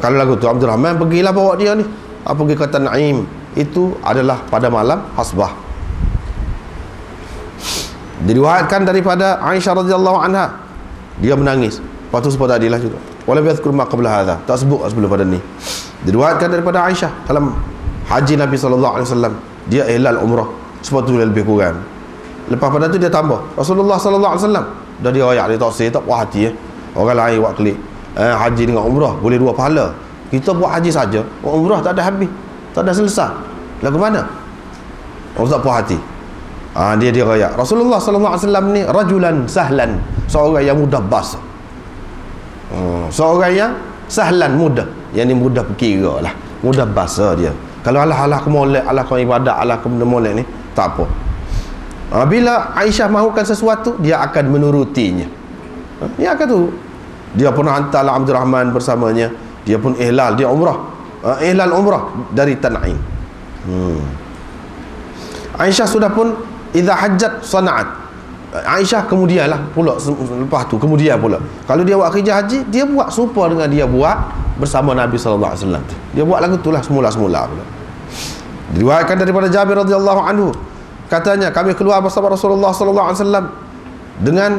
Kalau lagu tu, Abdurrahman, pergilah bawa dia ni, pergi ke Tan'im. Itu adalah pada malam hasbah. Diriwayatkan daripada Aisyah radhiyallahu anha, dia menangis. Lepas tu sebut tadilah juga, walam yadhkur ma qabla hadha, tak sebut sebelum pada ni. Diriwayatkan daripada Aisyah dalam haji Nabi SAW, dia ihlal umrah, sebab tu lebih kurang. Lepas pada tu dia tambah, Rasulullah SAW dah dia royak, dia tak tak puas hati. Orang lain buat klik haji dengan umrah boleh dua pahala, kita buat haji saja, umrah tak ada habis, tak ada selesai, lagu mana? Orang tak puas hati. Dia royak, Rasulullah SAW ni rajulan sahlan, seorang yang mudah basa, seorang yang sahlan, mudah, yang ni mudah berkira lah, mudah bahasa dia. Kalau Allah aku molek, Allah aku ibadat, Allah aku benda molek ni, tak apa. Bila Aisyah mahukan sesuatu, dia akan menurutinya. Dia akan tu. Dia pun hantar Abdurrahman bersamanya. Dia pun ihlal, dia umrah. Ihlal umrah dari Tan'im. Aisyah sudah pun idza hajjat sana'at. Aisyah kemudianlah pula, lepas tu kemudian pula, kalau dia buat kerja haji, dia buat serupa dengan dia buat bersama Nabi sallallahu alaihi wasallam. Dia buat lagu itulah semula-semula pula. Diriwayatkan daripada Jabir radhiyallahu anhu, katanya kami keluar bersama Rasulullah sallallahu alaihi wasallam dengan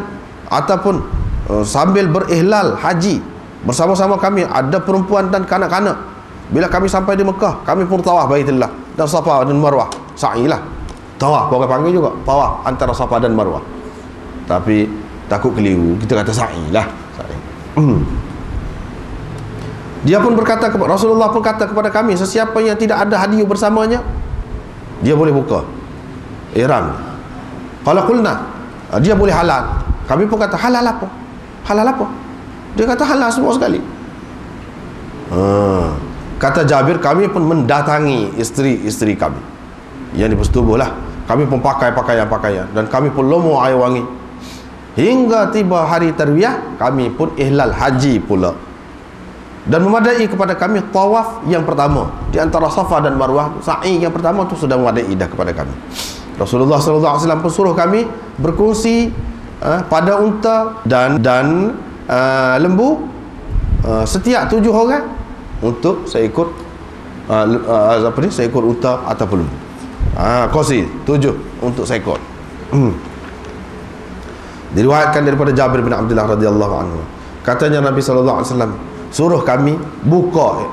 ataupun sambil berihlal haji bersama-sama kami, ada perempuan dan kanak-kanak. Bila kami sampai di Mekah, kami pun tawaf Baitullah dan Safa dan Marwah, sa'ilah. Tawaf, orang panggil juga tawaf antara Safa dan Marwah. Tapi takut keliru, kita kata sa'ilah. Dia pun berkata, Rasulullah pun kata kepada kami, sesiapa yang tidak ada hadiah bersamanya, dia boleh buka ihram. Kalau qulna, dia boleh halal. Kami pun kata, halal apa? Halal apa? Dia kata halal semua sekali. Kata Jabir, kami pun mendatangi isteri-isteri kami yang bersetubuh lah. Kami pun pakai pakaian-pakaian, dan kami pun lomo air wangi. Hingga tiba hari tarwiyah, kami pun ihlal haji pula. Dan memadai kepada kami tawaf yang pertama di antara Safa dan Marwah. Sa'i yang pertama tu sudah memadai dah kepada kami. Rasulullah SAW pun suruh kami berkongsi pada unta dan lembu, setiap 7 orang untuk seekor seekor unta ataupun lembu. Kongsi 7 untuk seekor. Diriwayatkan daripada Jabir bin Abdullah radhiyallahu anhu, katanya Nabi sallallahu alaihi wasallam suruh kami buka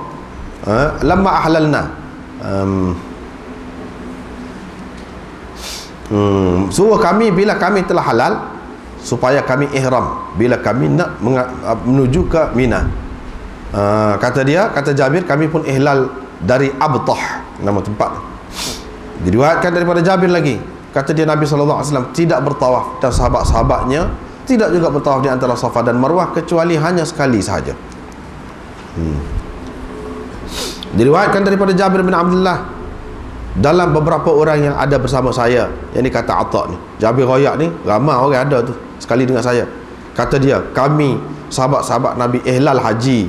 lamma ahlalna, suruh kami bila kami telah halal, supaya kami ihram bila kami nak menuju ke Mina. Kata Jabir, kami pun ihlal dari Abtah, nama tempat. Diriwayatkan daripada Jabir lagi, kata dia Nabi SAW tidak bertawaf, dan sahabat-sahabatnya tidak juga bertawaf di antara Safa dan Marwah, kecuali hanya sekali sahaja. Diriwayatkan daripada Jabir bin Abdullah, dalam beberapa orang yang ada bersama saya, yang dikata Atta ni, Jabir royak ni ramai orang ada tu sekali dengan saya. Kata dia, kami sahabat-sahabat Nabi ihlal haji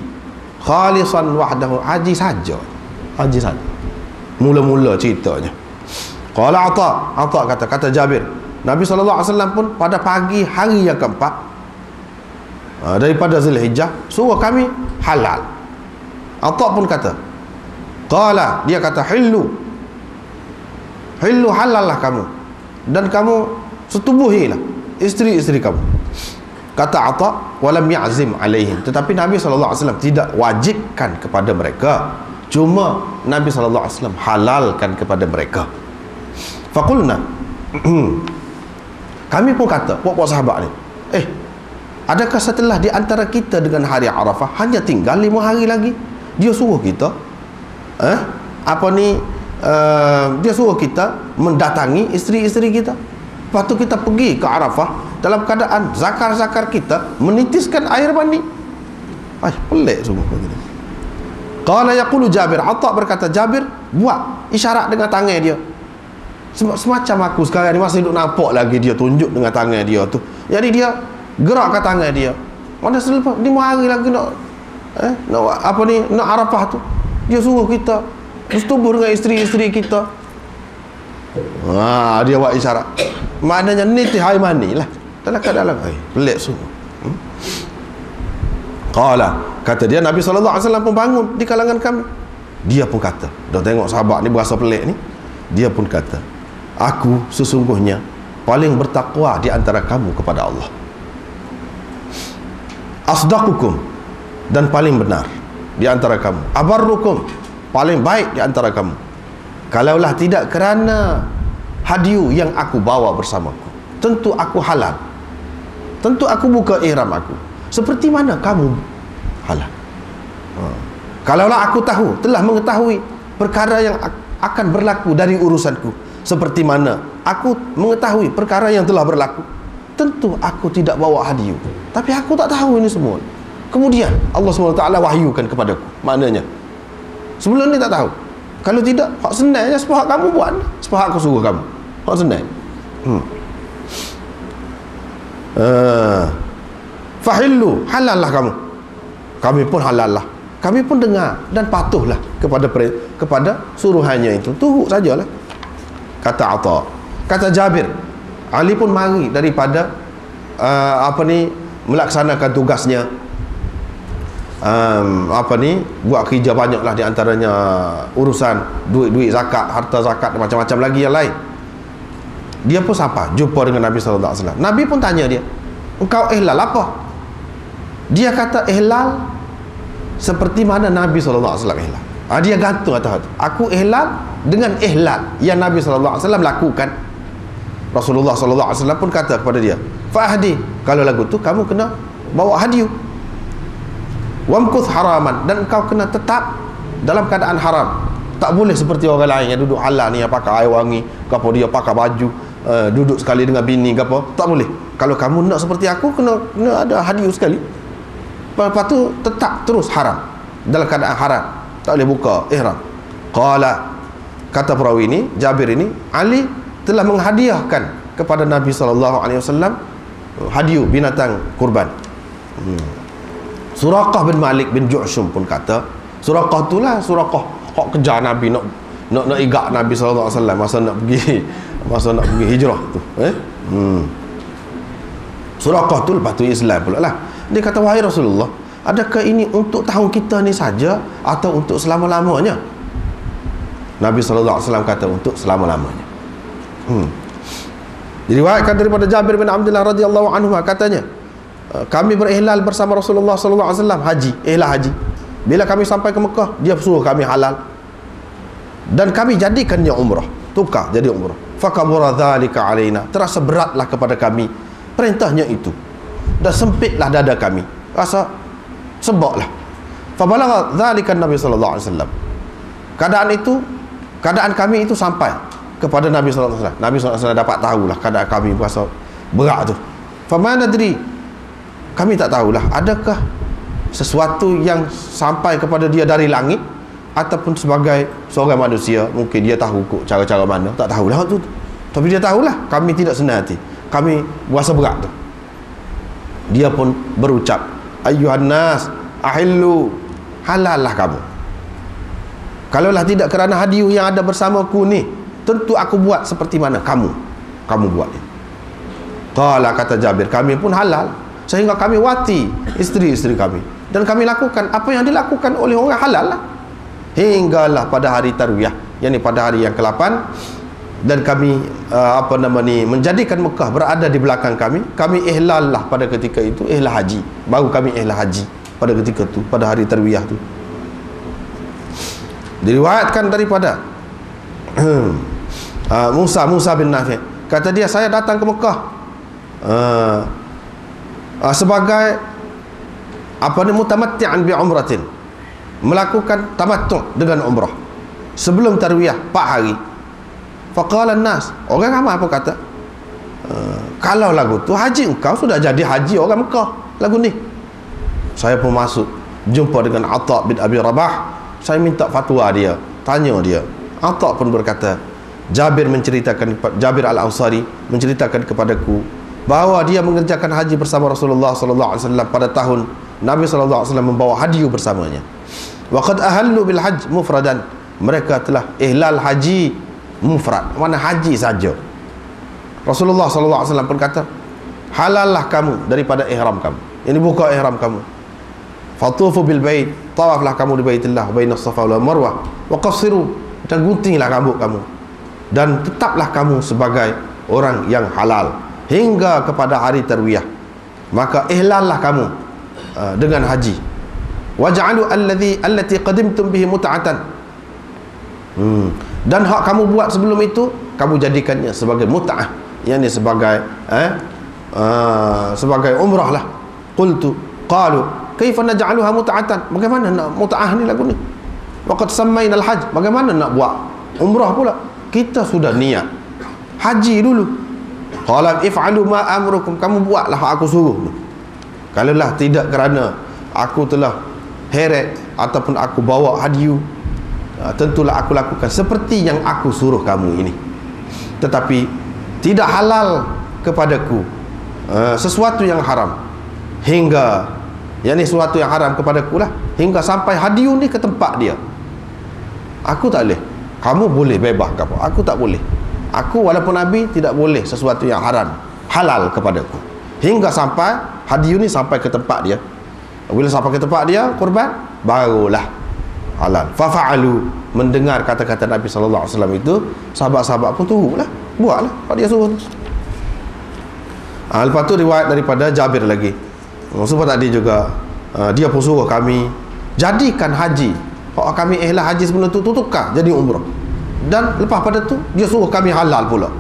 khalisan wahdahu, haji saja, haji saja, mula-mula ceritanya. Qala Atta kata Jabir, Nabi SAW pun pada pagi hari yang keempat daripada Zulhijjah suruh kami halal. Atta pun kata, qala, dia kata, hillu halal lah kamu, dan kamu setubuhilah isteri-isteri kamu. Kata Atta, walam ya'zim alaihim, tetapi Nabi SAW tidak wajibkan kepada mereka, cuma Nabi SAW halalkan kepada mereka. Faqulna, kami pun kata, puak-puak sahabat ni, adakah setelah di antara kita dengan hari Arafah hanya tinggal 5 hari lagi, dia suruh kita dia suruh kita mendatangi isteri-isteri kita, lepas tu kita pergi ke Arafah dalam keadaan zakar-zakar kita menitiskan air mani. Pelik semua begini. Qala yaqulu Jabir, Atta berkata, Jabir buat isyarat dengan tangan dia, semacam aku sekarang ni masih duduk nampak lagi dia tunjuk dengan tangan dia tu. Jadi dia gerakkan tangan dia. Mana selepas 5 hari lagi nak Arafah tu. Dia suruh kita bersetubuh dengan isteri-isteri kita. Dia buat isyarat. Maknanya ni tihai mani lah. Dalam pelik semua. Qala, kata dia, Nabi SAW pun bangun di kalangan kami. Dia pun kata, dah tengok sahabat ni berasa pelik ni, dia pun kata, aku sesungguhnya paling bertakwa di antara kamu kepada Allah, asdaqukum, dan paling benar di antara kamu, abarrukum, paling baik di antara kamu. Kalaulah tidak kerana hadiu yang aku bawa bersamaku, tentu aku halal, tentu aku buka ihram aku seperti mana kamu halal. Kalaulah aku tahu, telah mengetahui perkara yang akan berlaku dari urusanku, seperti mana aku mengetahui perkara yang telah berlaku, tentu aku tidak bawa hadiu. Tapi aku tak tahu ini semua. Kemudian Allah SWT wahyukan kepadaku. Maknanya sebelum ni tak tahu. Kalau tidak, hak senang je, sepahak kamu buat, sepahak aku suruh kamu, hak senang. Fahillu, halal lah kamu. Kami pun halal lah. Kami pun dengar dan patuhlah kepada suruhannya itu. Tunggu sajalah. Kata Atha. Kata Jabir, Ali pun mari daripada melaksanakan tugasnya. Buat kerja banyaklah, di antaranya urusan duit zakat, harta zakat, macam-macam lagi yang lain. Dia pun sampai jumpa dengan Nabi SAW. Nabi pun tanya dia, engkau ihlal apa? Dia kata ihlal seperti mana Nabi SAW ihlal. Dia gantung atas itu. Aku ihlal dengan ihlal yang Nabi SAW lakukan. Rasulullah SAW pun kata kepada dia, fa'ahdi, kalau lagu tu kamu kena bawa hadiu. Wamkuth haraman, dan engkau kena tetap dalam keadaan haram. Tak boleh seperti orang lain yang duduk halal ni, yang pakai air wangi, gapo dia pakai baju, duduk sekali dengan bini gapo. Tak boleh. Kalau kamu nak seperti aku, kena ada hadiu sekali. Lepas tu tetap terus haram, dalam keadaan haram, tak boleh buka ihram. Qala, kata perawi ini, Jabir ini, Ali telah menghadiahkan kepada Nabi SAW hadiu binatang kurban. Suraqah bin Malik bin Ju'shum pun kata, Suraqah itulah Suraqah hak kejar Nabi, nak igak Nabi SAW masa nak pergi hijrah tu. Suraqah tu lepas tu Islam pula lah. Dia kata, wahai Rasulullah, adakah ini untuk tahun kita ni saja atau untuk selama-lamanya? Nabi SAW kata, untuk selama-lamanya. Diriwayatkan daripada Jabir bin Abdullah radhiyallahu anhu, katanya, kami berihlal bersama Rasulullah SAW haji, ihlal haji. Bila kami sampai ke Mekah, dia suruh kami halal, dan kami jadikannya umrah, tukar jadi umrah. Fakabura dzalika alaina, terasa beratlah kepada kami perintahnya itu, dan sempitlah dada kami, rasa sebablah. Fabalagha dzalika Nabi sallallahu alaihi wasallam, keadaan kami itu sampai kepada Nabi sallallahu alaihi wasallam. Nabi sallallahu alaihi wasallam dapat tahulah keadaan kami berasa berat tu. Fama nadri, kami tak tahulah adakah sesuatu yang sampai kepada dia dari langit ataupun sebagai seorang manusia. Mungkin dia tahu cara-cara mana, tak tahulah tu. Tapi dia tahulah kami tidak senang hati, kami berasa berat tu. Dia pun berucap, ayyuhan nas ahillu, halallah kamu. Kalaulah tidak kerana hadiu yang ada bersamaku ni, tentu aku buat seperti mana kamu buat ni. Qala, kata Jabir, kami pun halal sehingga kami wati isteri-isteri kami, dan kami lakukan apa yang dilakukan oleh orang halal lah, hinggalah pada hari tarwiyah, yakni pada hari yang ke-8, dan kami menjadikan Mekah berada di belakang kami. Kami ihlal lah pada ketika itu, ihlal haji, baru kami ihlal haji pada ketika tu, pada hari tarwiyah tu. Diriwayatkan daripada Musa bin Nafi', kata dia, saya datang ke Mekah sebagai mutamatti'an bi umratin, melakukan tamattu' dengan umrah sebelum tarwiyah 4 hari. Faqala an-nas, orang ramai apa kata, kalau lagu tu haji engkau sudah jadi haji orang Mekah lagu ni. Saya pun masuk jumpa dengan Atha bin Abi Rabah, saya minta fatwa dia, tanya dia. Atha pun berkata, Jabir Al-Ansari menceritakan kepadaku bahawa dia mengerjakan haji bersama Rasulullah SAW pada tahun Nabi SAW membawa hadiu bersamanya. Wa qad ahallu bil hajj mufradan, mereka telah ihlal haji mufrad, mana haji saja. Rasulullah sallallahu alaihi wasallam pun kata, halallah kamu daripada ihram kamu, ini buka ihram kamu. Fatufu bil bait, tawaflah kamu di Baitillah baina Safa wal Marwah, wa qassiru, dan guntinglah rambut kamu, dan tetaplah kamu sebagai orang yang halal hingga kepada hari tarwiyah. Maka ihlallah kamu dengan haji. Waj'alu allati qadimtum bihi mut'atan. Dan hak kamu buat sebelum itu kamu jadikannya sebagai mut'ah, yakni sebagai sebagai umrah lah. Qalu kaifa naj'aluha mut'atan, bagaimana nak mut'ah ni lagu ni? Waqad sammaina al-hajj, bagaimana nak buat umrah pula? Kita sudah niat haji dulu. Qala if'alu ma amrukum, kamu buatlah aku suruh. Kalaulah tidak kerana aku telah heret ataupun aku bawa hadiu, tentulah aku lakukan seperti yang aku suruh kamu ini. Tetapi tidak halal kepadaku sesuatu yang haram hingga, yakni sesuatu yang haram kepadaku lah, hingga sampai hadiu ni ke tempat dia. Aku tak boleh, kamu boleh bebas ke apa, aku tak boleh. Aku walaupun Nabi tidak boleh sesuatu yang haram halal kepadaku hingga sampai hadiu ni sampai ke tempat dia. Bila sampai ke tempat dia korban, barulah halal. Fafa'alu, mendengar kata-kata Nabi sallallahu alaihi wasallam itu, sahabat-sahabat pun turutlah, buatlah apa dia suruh. Lepas tu riwayat daripada Jabir lagi. Sebab tadi juga dia pun suruh kami jadikan haji. Kalau kami ihlah haji sebelum tu tukar jadi umrah. Dan lepas pada tu dia suruh kami halal pula.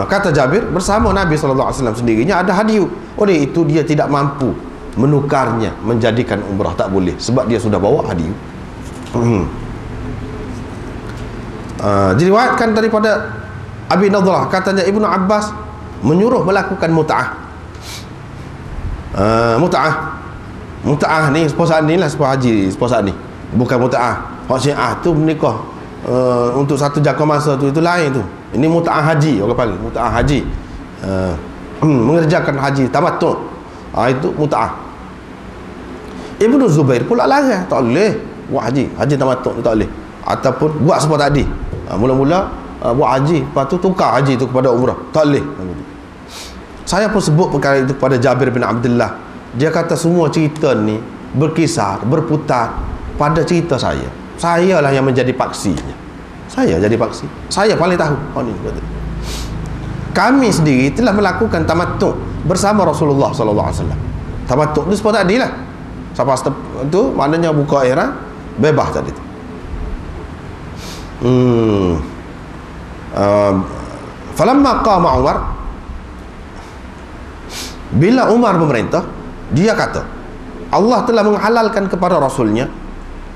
Kata Jabir, bersama Nabi sallallahu alaihi wasallam sendirinya ada hadiu. Oleh itu dia tidak mampu menukarnya menjadikan umrah, tak boleh sebab dia sudah bawa hadiu. Diriwayatkan daripada Abi Nadrah, katanya Ibnu Abbas menyuruh melakukan mut'ah. Mut'ah ni seposaan ni lah, seposaan haji, seposaan ni bukan mut'ah. Hak Syiah tu menikah untuk satu jangka masa tu, itu lain tu. Ini mut'ah haji, orang panggil mut'ah haji. Mengerjakan haji tamattu', itu mut'ah. Ibnu Zubair pula larang, tak boleh buat haji tamattu' tak boleh, ataupun buat seperti tadi, mula-mula buat haji, lepas tu tukar haji tu kepada umrah, tak boleh. Saya pun sebut perkara itu kepada Jabir bin Abdullah. Dia kata semua cerita ni berkisar, berputar pada cerita saya. Sayalah yang menjadi paksinya. Saya jadi paksi, saya paling tahu. Kami sendiri telah melakukan tamattu' bersama Rasulullah sallallahu alaihi wasallam. Tamattu' itu seperti tadi lah. Sampai itu maknanya buka ihram bebas tadi tu. Falamma qama Umar, bila Umar memerintah, dia kata Allah telah menghalalkan kepada Rasulnya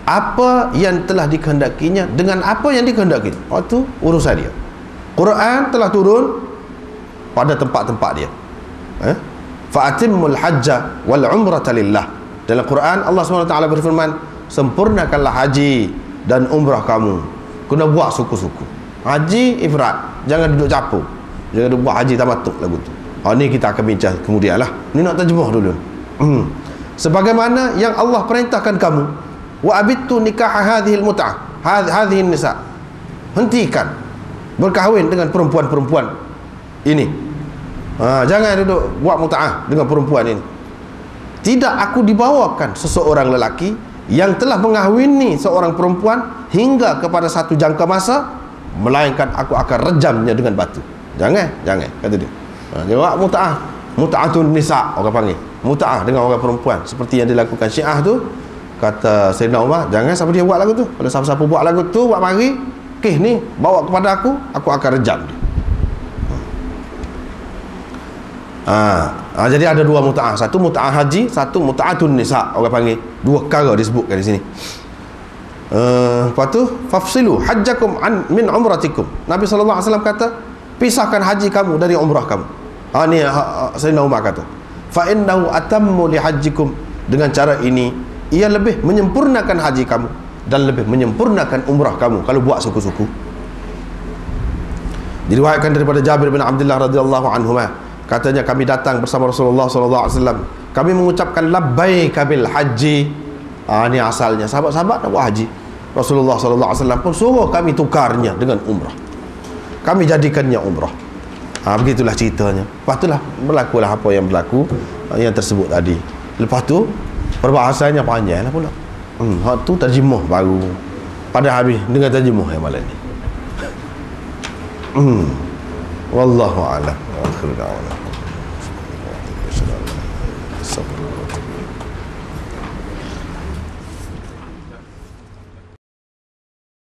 apa yang telah dikehendakinya dengan apa yang dikehendaki. Itu urusan dia. Quran telah turun pada tempat-tempat dia. Fa'atimmul hajja wal umrata lillah. Dalam Quran Allah SWT berfirman, sempurnakanlah haji dan umrah kamu. Kena buat suku-suku. Haji ifrat, jangan duduk capur, jangan duduk buat haji tamattu' lagu tu. Ni kita akan bincang kemudian lah. Ni nak terjemah dulu. Sebagaimana yang Allah perintahkan kamu, wa abittu nikah hadhil mut'ah, hadhihi nisa, hentikan berkahwin dengan perempuan-perempuan ini. Jangan duduk buat mut'ah dengan perempuan ini. Tidak aku dibawakan seseorang lelaki yang telah mengahwini seorang perempuan hingga kepada satu jangka masa, melainkan aku akan rejamnya dengan batu. Jangan kata dia. Dia mut'ah, mut'atun nisa orang panggil, mut'ah dengan orang perempuan seperti yang dilakukan Syiah tu. Kata Sayyidina Umar, jangan siapa dia buat lagu tu. Kalau siapa-siapa buat lagu tu, buat mari ni bawa kepada aku akan rejam dia. Jadi ada dua mut'ah, satu mut'ah haji, satu mut'atun nisa orang panggil. Dua perkara disebutkan di sini. Lepas tu fafsilu hajjakum min umratikum. Nabi SAW kata, pisahkan haji kamu dari umrah kamu. Ni Sayyidina Umar kata, fa innahu atammu li hajjikum. Dengan cara ini ia lebih menyempurnakan haji kamu dan lebih menyempurnakan umrah kamu kalau buat suku-suku. Diriwayatkan daripada Jabir bin Abdullah radhiyallahu anhuma, katanya kami datang bersama Rasulullah sallallahu alaihi wasallam. Kami mengucapkan labbaika bil haji. Ni asalnya sahabat-sahabat nak buat haji. Rasulullah sallallahu alaihi wasallam pun suruh kami tukarnya dengan umrah. Kami jadikannya umrah. Begitulah ceritanya. Lepas itulah berlakulah apa yang berlaku yang tersebut tadi. Lepas tu perbahasannya panjang lah pula. Hak tu terjemah baru. Pada habis dengan terjemah yang malam ni. Wallahu a'lam. Wa akhiru da'wana.